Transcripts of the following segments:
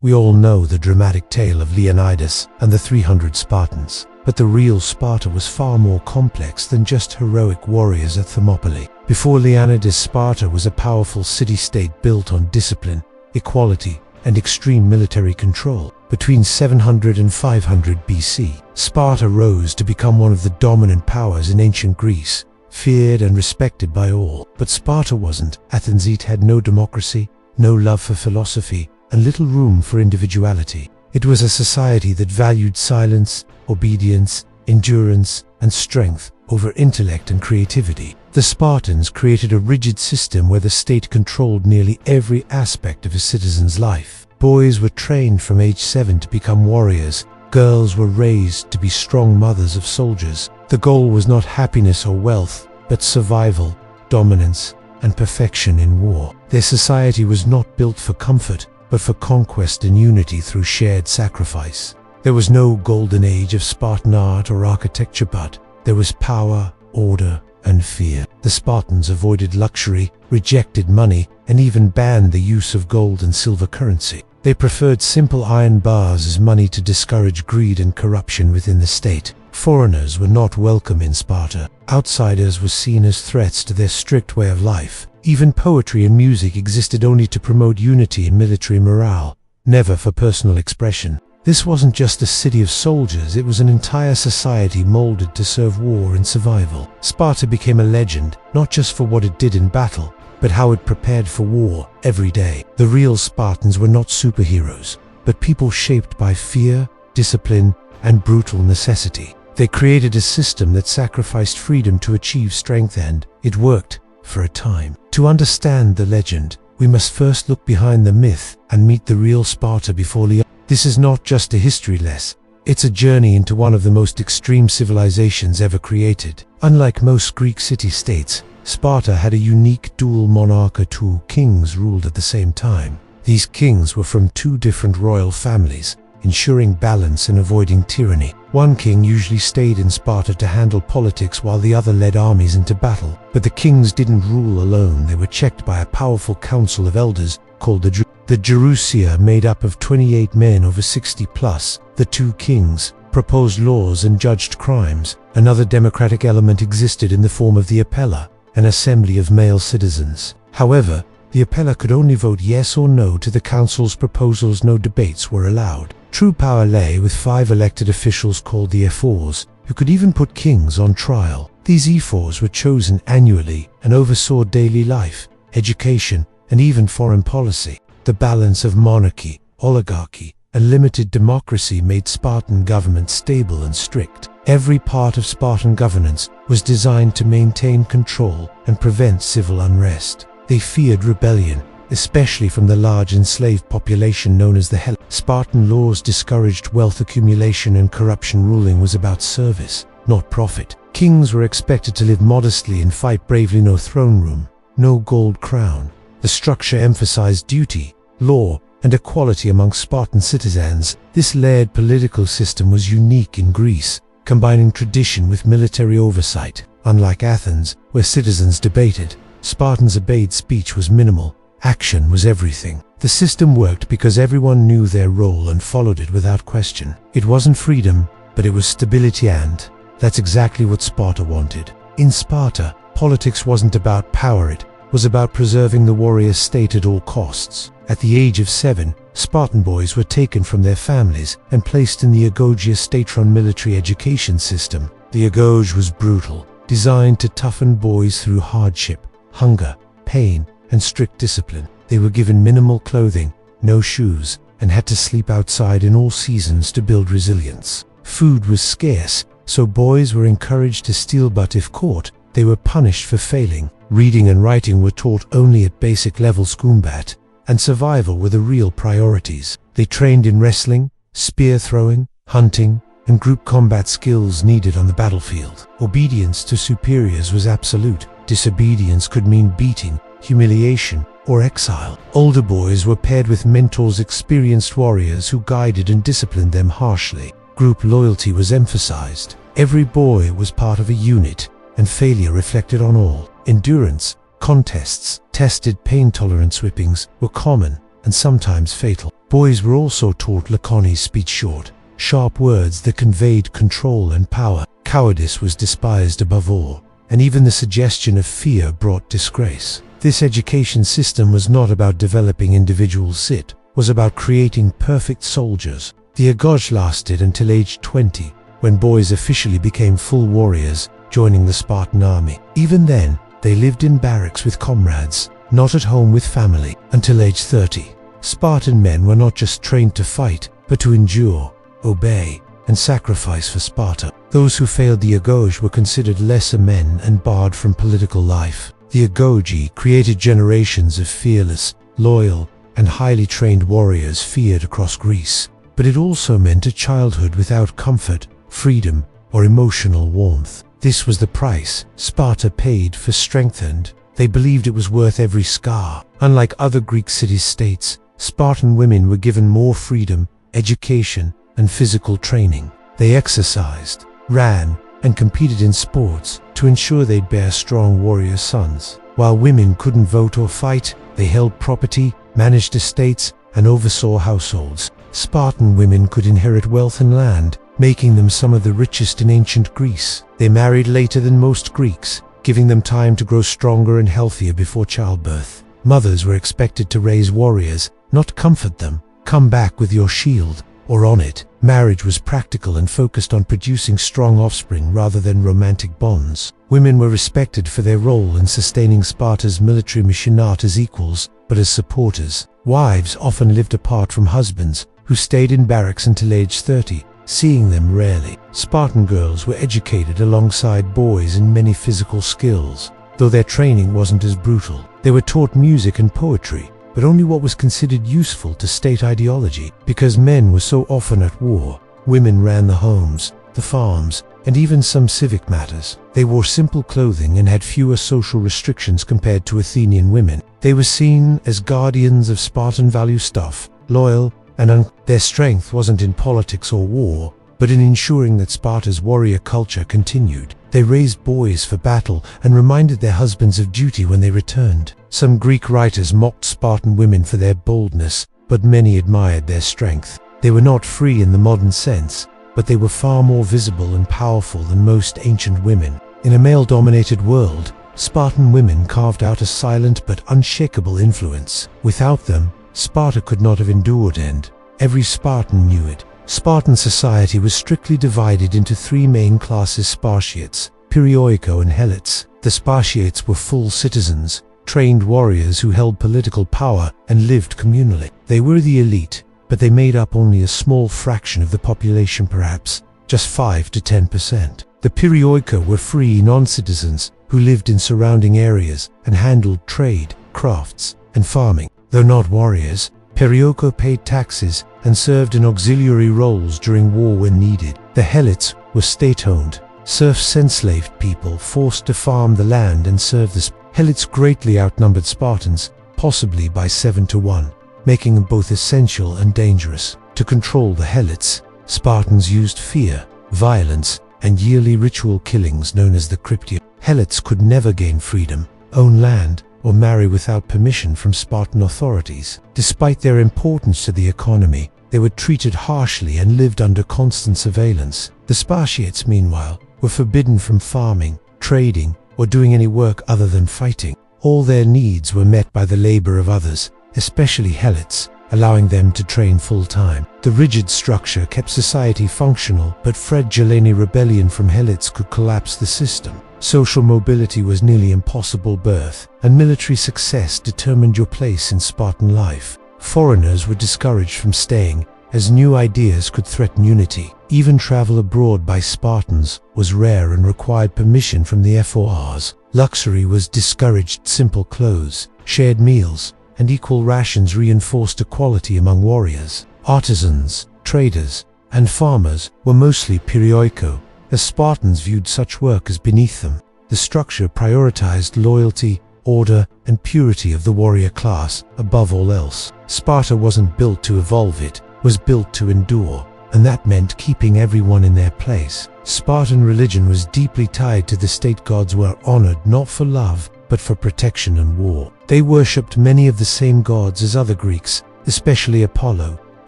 We all know the dramatic tale of Leonidas and the 300 Spartans. But the real Sparta was far more complex than just heroic warriors at Thermopylae. Before Leonidas, Sparta was a powerful city-state built on discipline, equality, and extreme military control. Between 700 and 500 BC, Sparta rose to become one of the dominant powers in ancient Greece, feared and respected by all. But Sparta wasn't. Athens had no democracy, no love for philosophy, and little room for individuality. It was a society that valued silence, obedience, endurance, and strength over intellect and creativity. The Spartans created a rigid system where the state controlled nearly every aspect of a citizen's life. Boys were trained from age 7 to become warriors. Girls were raised to be strong mothers of soldiers. The goal was not happiness or wealth, but survival, dominance, and perfection in war. Their society was not built for comfort, but for conquest and unity through shared sacrifice. There was no golden age of Spartan art or architecture, but there was power, order, and fear. The Spartans avoided luxury, rejected money, and even banned the use of gold and silver currency. They preferred simple iron bars as money to discourage greed and corruption within the state. Foreigners were not welcome in Sparta. Outsiders were seen as threats to their strict way of life. Even poetry and music existed only to promote unity and military morale, never for personal expression. This wasn't just a city of soldiers, it was an entire society molded to serve war and survival. Sparta became a legend, not just for what it did in battle, but how it prepared for war every day. The real Spartans were not superheroes, but people shaped by fear, discipline, and brutal necessity. They created a system that sacrificed freedom to achieve strength, and it worked for a time. To understand the legend, we must first look behind the myth and meet the real Sparta before Leonidas. This is not just a history lesson, it's a journey into one of the most extreme civilizations ever created. Unlike most Greek city-states, Sparta had a unique dual monarchy. 2 kings ruled at the same time. These kings were from 2 different royal families, ensuring balance and avoiding tyranny. One king usually stayed in Sparta to handle politics while the other led armies into battle. But the kings didn't rule alone, they were checked by a powerful council of elders called the Gerousia, made up of 28 men over 60 plus. The 2 kings proposed laws and judged crimes. Another democratic element existed in the form of the Apella, an assembly of male citizens. However, the Apella could only vote yes or no to the council's proposals. No debates were allowed. True power lay with 5 elected officials called the ephors, who could even put kings on trial. These ephors were chosen annually and oversaw daily life, education, and even foreign policy. The balance of monarchy, oligarchy, and limited democracy made Spartan government stable and strict. Every part of Spartan governance was designed to maintain control and prevent civil unrest. They feared rebellion, especially from the large enslaved population known as the Hellenes. Spartan laws discouraged wealth accumulation and corruption. Ruling was about service, not profit. Kings were expected to live modestly and fight bravely. No throne room, no gold crown. The structure emphasized duty, law, and equality among Spartan citizens. This layered political system was unique in Greece, combining tradition with military oversight. Unlike Athens, where citizens debated, Spartans obeyed. Speech was minimal, action was everything. The system worked because everyone knew their role and followed it without question. It wasn't freedom, but it was stability, and that's exactly what Sparta wanted. In Sparta, politics wasn't about power, it was about preserving the warrior state at all costs. At the age of 7, Spartan boys were taken from their families and placed in the Agogia state-run military education system. The Agoge was brutal, designed to toughen boys through hardship, hunger, pain, and strict discipline. They were given minimal clothing, no shoes, and had to sleep outside in all seasons to build resilience. Food was scarce, so boys were encouraged to steal, but if caught, they were punished for failing. Reading and writing were taught only at basic levels. Combat and survival were the real priorities. They trained in wrestling, spear throwing, hunting, and group combat skills needed on the battlefield. Obedience to superiors was absolute. Disobedience could mean beating, humiliation, or exile. Older boys were paired with mentors, experienced warriors who guided and disciplined them harshly. Group loyalty was emphasized. Every boy was part of a unit, and failure reflected on all. Endurance contests tested pain tolerance. Whippings were common and sometimes fatal. Boys were also taught laconis, speech short, sharp words that conveyed control and power. Cowardice was despised above all, and even the suggestion of fear brought disgrace. This education system was not about developing individuals, it was about creating perfect soldiers. The agoj lasted until age 20, when boys officially became full warriors, joining the Spartan army. Even then, they lived in barracks with comrades, not at home with family, until age 30. Spartan men were not just trained to fight, but to endure, obey, and sacrifice for Sparta. Those who failed the agoj were considered lesser men and barred from political life. The agogi created generations of fearless, loyal, and highly trained warriors feared across Greece. But it also meant a childhood without comfort, freedom, or emotional warmth. This was the price Sparta paid for strength, and they believed it was worth every scar. Unlike other Greek city-states, Spartan women were given more freedom, education, and physical training. They exercised, ran, and competed in sports to ensure they'd bear strong warrior sons. While women couldn't vote or fight, they held property, managed estates, and oversaw households. Spartan women could inherit wealth and land, making them some of the richest in ancient Greece. They married later than most Greeks, giving them time to grow stronger and healthier before childbirth. Mothers were expected to raise warriors, not comfort them. Come back with your shield, or on it. Marriage was practical and focused on producing strong offspring rather than romantic bonds. Women were respected for their role in sustaining Sparta's military mission, not as equals, but as supporters. Wives often lived apart from husbands, who stayed in barracks until age 30, seeing them rarely. Spartan girls were educated alongside boys in many physical skills, though their training wasn't as brutal. They were taught music and poetry, but only what was considered useful to state ideology. Because men were so often at war, women ran the homes, the farms, and even some civic matters. They wore simple clothing and had fewer social restrictions compared to Athenian women. They were seen as guardians of Spartan value stuff, loyal, and their strength wasn't in politics or war, but in ensuring that Sparta's warrior culture continued. They raised boys for battle and reminded their husbands of duty when they returned. Some Greek writers mocked Spartan women for their boldness, but many admired their strength. They were not free in the modern sense, but they were far more visible and powerful than most ancient women. In a male-dominated world, Spartan women carved out a silent but unshakable influence. Without them, Sparta could not have endured, and every Spartan knew it. Spartan society was strictly divided into three main classes: Spartiates, Perioiko, and Helots. The Spartiates were full citizens, trained warriors who held political power and lived communally. They were the elite, but they made up only a small fraction of the population, perhaps just 5 to 10%. The Perioiko were free non-citizens who lived in surrounding areas and handled trade, crafts, and farming. Though not warriors, Perioiko paid taxes and served in auxiliary roles during war when needed. The Helots were state-owned, serfs, enslaved people forced to farm the land and serve the Helots greatly outnumbered Spartans, possibly by 7 to 1, making them both essential and dangerous. To control the Helots, Spartans used fear, violence, and yearly ritual killings known as the Cryptia. Helots could never gain freedom, own land, or marry without permission from Spartan authorities. Despite their importance to the economy, they were treated harshly and lived under constant surveillance. The Spartiates, meanwhile, were forbidden from farming, trading, or doing any work other than fighting. All their needs were met by the labor of others, especially Helots, allowing them to train full-time. The rigid structure kept society functional, but fragile. Any rebellion from Helots could collapse the system. Social mobility was nearly impossible. Birth and military success determined your place in Spartan life. Foreigners were discouraged from staying, as new ideas could threaten unity. Even travel abroad by Spartans was rare and required permission from the FORs. Luxury was discouraged. Simple clothes, shared meals, and equal rations reinforced equality among warriors. Artisans, traders, and farmers were mostly Perioiko, as Spartans viewed such work as beneath them. The structure prioritized loyalty, order, and purity of the warrior class above all else. Sparta wasn't built to evolve, it was built to endure, and that meant keeping everyone in their place. Spartan religion was deeply tied to the state. Gods were honored not for love, but for protection and war. They worshipped many of the same gods as other Greeks, especially Apollo,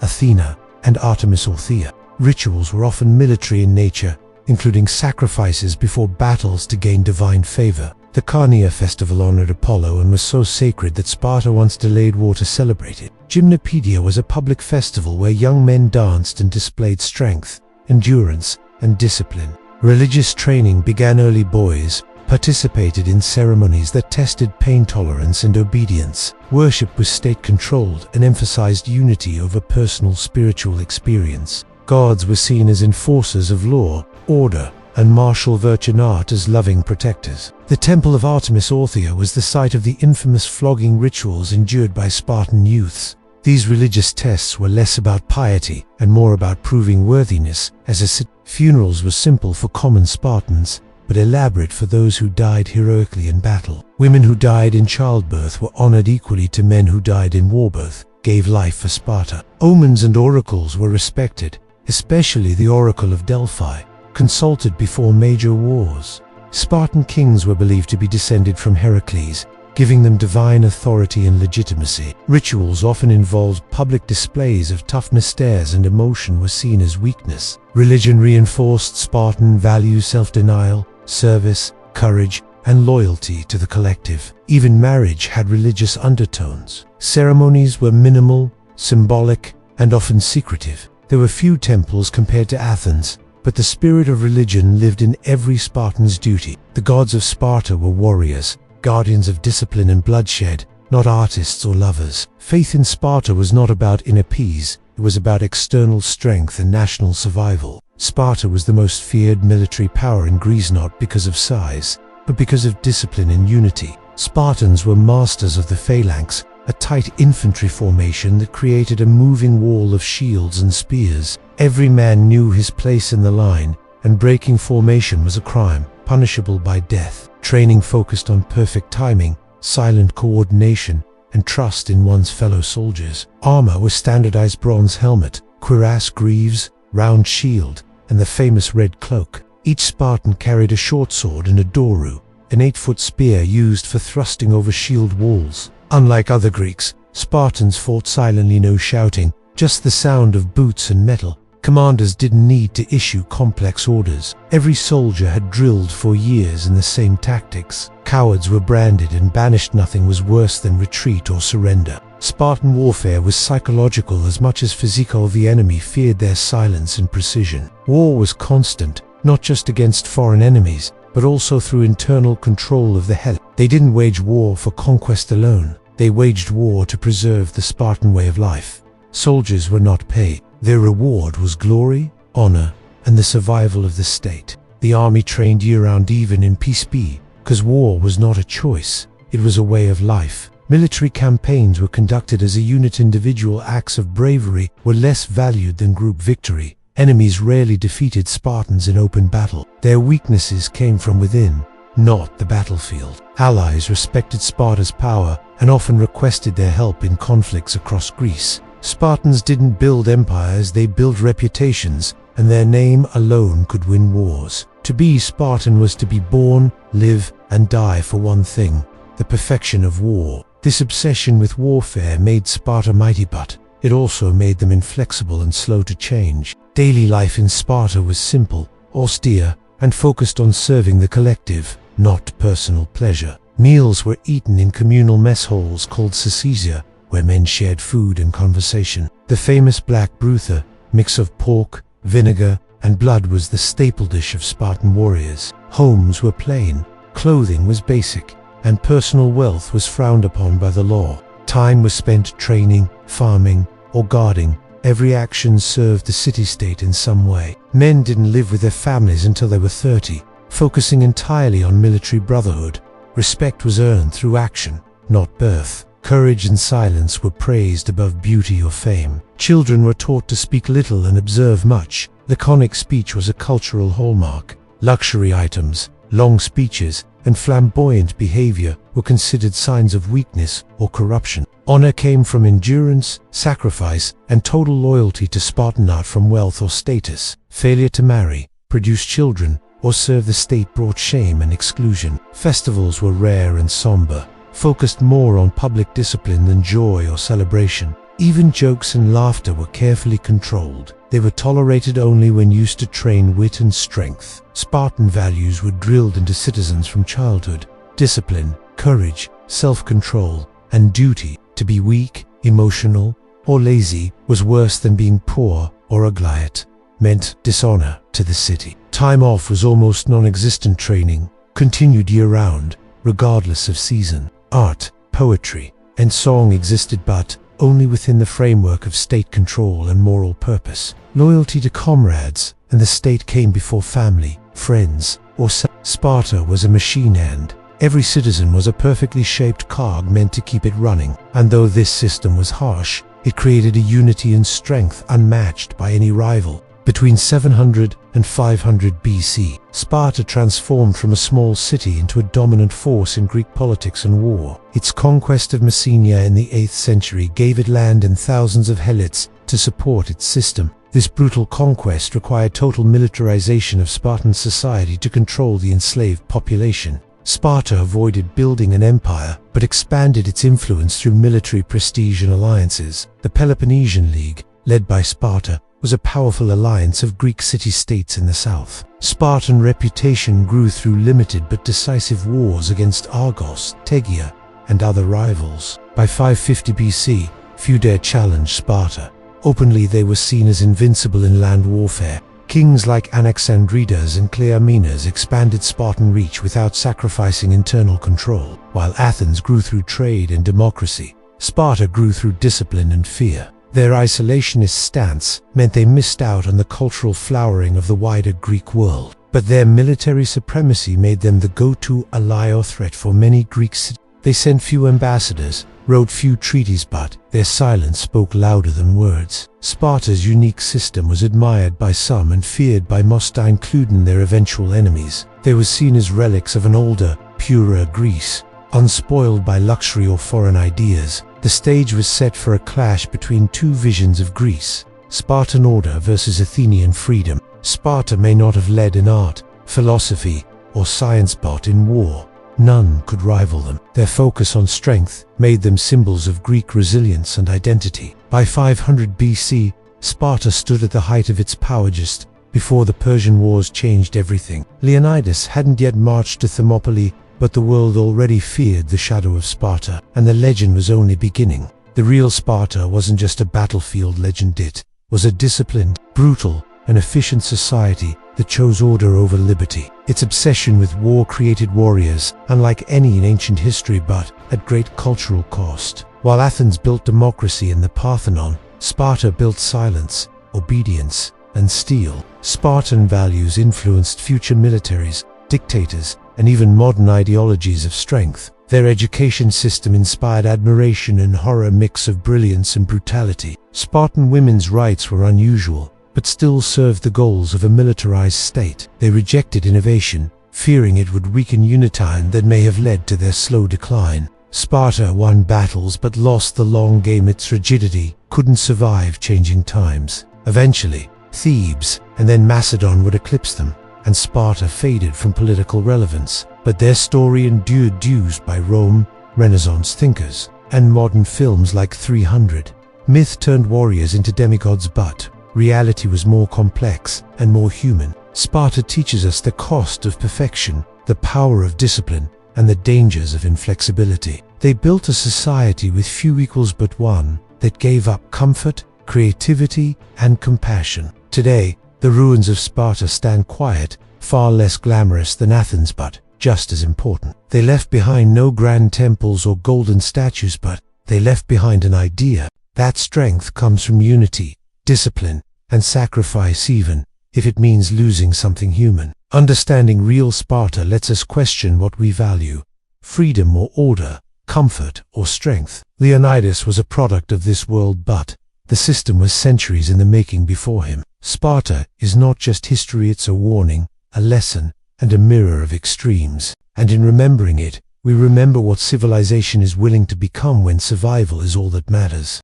Athena, and Artemis or Thea. Rituals were often military in nature, including sacrifices before battles to gain divine favor. The Carnea festival honored Apollo and was so sacred that Sparta once delayed war to celebrate it. Gymnopedia was a public festival where young men danced and displayed strength, endurance, and discipline. Religious training began early. Boys participated in ceremonies that tested pain tolerance and obedience. Worship was state-controlled and emphasized unity over personal spiritual experience. Gods were seen as enforcers of law, order, and martial virtue, not as loving protectors. The temple of Artemis or Thea was the site of the infamous flogging rituals endured by Spartan youths. These religious tests were less about piety and more about proving worthiness, as funerals were simple for common Spartans, but elaborate for those who died heroically in battle. Women who died in childbirth were honored equally to men who died in warbirth, gave life for Sparta. Omens and oracles were respected, especially the Oracle of Delphi, consulted before major wars. Spartan kings were believed to be descended from Heracles, giving them divine authority and legitimacy. Rituals often involved public displays of toughness. Stares and emotion were seen as weakness. Religion reinforced Spartan values: self-denial, service, courage, and loyalty to the collective. Even marriage had religious undertones. Ceremonies were minimal, symbolic, and often secretive. There were few temples compared to Athens, but the spirit of religion lived in every Spartan's duty. The gods of Sparta were warriors, guardians of discipline and bloodshed, not artists or lovers. Faith in Sparta was not about inner peace, it was about external strength and national survival. Sparta was the most feared military power in Greece, not because of size, but because of discipline and unity. Spartans were masters of the phalanx, a tight infantry formation that created a moving wall of shields and spears. Every man knew his place in the line, and breaking formation was a crime, punishable by death. Training focused on perfect timing, silent coordination, and trust in one's fellow soldiers. Armor was standardized: bronze helmet, cuirass, greaves, round shield, and the famous red cloak. Each Spartan carried a short sword and a doru, an 8-foot spear used for thrusting over shield walls. Unlike other Greeks, Spartans fought silently, no shouting, just the sound of boots and metal. Commanders didn't need to issue complex orders. Every soldier had drilled for years in the same tactics. Cowards were branded and banished. Nothing was worse than retreat or surrender. Spartan warfare was psychological as much as physical. The enemy feared their silence and precision. War was constant, not just against foreign enemies, but also through internal control of the Hellenes. They didn't wage war for conquest alone. They waged war to preserve the Spartan way of life. Soldiers were not paid. Their reward was glory, honor, and the survival of the state. The army trained year-round, even in peace, because war was not a choice, it was a way of life. Military campaigns were conducted as a unit. Individual acts of bravery were less valued than group victory. Enemies rarely defeated Spartans in open battle. Their weaknesses came from within, not the battlefield. Allies respected Sparta's power and often requested their help in conflicts across Greece. Spartans didn't build empires, they built reputations, and their name alone could win wars. To be Spartan was to be born, live, and die for one thing: the perfection of war. This obsession with warfare made Sparta mighty, but it also made them inflexible and slow to change. Daily life in Sparta was simple, austere, and focused on serving the collective, not personal pleasure. Meals were eaten in communal mess halls called systesia, where men shared food and conversation. The famous black brutha, mix of pork, vinegar, and blood, was the staple dish of Spartan warriors. Homes were plain, clothing was basic, and personal wealth was frowned upon by the law. Time was spent training, farming, or guarding. Every action served the city-state in some way. Men didn't live with their families until they were 30, focusing entirely on military brotherhood. Respect was earned through action, not birth. Courage and silence were praised above beauty or fame. Children were taught to speak little and observe much. Laconic speech was a cultural hallmark. Luxury items, long speeches, and flamboyant behavior were considered signs of weakness or corruption. Honor came from endurance, sacrifice, and total loyalty to Spartan, not from wealth or status. Failure to marry, produce children, or serve the state brought shame and exclusion. Festivals were rare and somber, focused more on public discipline than joy or celebration. Even jokes and laughter were carefully controlled. They were tolerated only when used to train wit and strength. Spartan values were drilled into citizens from childhood: discipline, courage, self-control, and duty. To be weak, emotional, or lazy was worse than being poor or a gliot, meant dishonor to the city. Time off was almost non-existent. Training continued year-round, regardless of season. Art, poetry, and song existed, but only within the framework of state control and moral purpose. Loyalty to comrades and the state came before family, friends, or Sparta was a machine, and every citizen was a perfectly shaped cog meant to keep it running. And though this system was harsh, it created a unity and strength unmatched by any rival. Between 700 and 500 BC, Sparta transformed from a small city into a dominant force in Greek politics and war. Its conquest of Messenia in the 8th century gave it land and thousands of helots to support its system. This brutal conquest required total militarization of Spartan society to control the enslaved population. Sparta avoided building an empire, but expanded its influence through military prestige and alliances. The Peloponnesian League, led by Sparta, was a powerful alliance of Greek city-states in the south. Spartan reputation grew through limited but decisive wars against Argos, Tegea, and other rivals. By 550 BC, few dared challenge Sparta. Openly they were seen as invincible in land warfare. Kings like Anaxandridas and Cleomenes expanded Spartan reach without sacrificing internal control. While Athens grew through trade and democracy, Sparta grew through discipline and fear. Their isolationist stance meant they missed out on the cultural flowering of the wider Greek world. But their military supremacy made them the go-to ally or threat for many Greek cities. They sent few ambassadors, wrote few treaties, but their silence spoke louder than words. Sparta's unique system was admired by some and feared by most, including their eventual enemies. They were seen as relics of an older, purer Greece, unspoiled by luxury or foreign ideas. The stage was set for a clash between two visions of Greece: Spartan order versus Athenian freedom. Sparta may not have led in art, philosophy, or science, but in war, none could rival them. Their focus on strength made them symbols of Greek resilience and identity. By 500 BC, Sparta stood at the height of its power just before the Persian Wars changed everything. Leonidas hadn't yet marched to Thermopylae, but the world already feared the shadow of Sparta, and the legend was only beginning. The real Sparta wasn't just a battlefield legend, it was a disciplined, brutal, and efficient society that chose order over liberty. Its obsession with war created warriors, unlike any in ancient history, but at great cultural cost. While Athens built democracy in the Parthenon, Sparta built silence, obedience, and steel. Spartan values influenced future militaries, dictators, and even modern ideologies of strength. Their education system inspired admiration and horror, a mix of brilliance and brutality. Spartan women's rights were unusual, but still served the goals of a militarized state. They rejected innovation, fearing it would weaken unity that may have led to their slow decline. Sparta won battles but lost the long game. Its rigidity couldn't survive changing times. Eventually, Thebes and then Macedon would eclipse them, and Sparta faded from political relevance. But their story endured, used by Rome, Renaissance thinkers, and modern films like 300. Myth turned warriors into demigods, but reality was more complex and more human. Sparta teaches us the cost of perfection, the power of discipline, and the dangers of inflexibility. They built a society with few equals but one that gave up comfort, creativity, and compassion. Today, the ruins of Sparta stand quiet, far less glamorous than Athens, but just as important. They left behind no grand temples or golden statues, but they left behind an idea. That strength comes from unity, discipline, and sacrifice, even if it means losing something human. Understanding real Sparta lets us question what we value: freedom or order, comfort or strength. Leonidas was a product of this world, but the system was centuries in the making before him. Sparta is not just history, it's a warning, a lesson, and a mirror of extremes. And in remembering it, we remember what civilization is willing to become when survival is all that matters.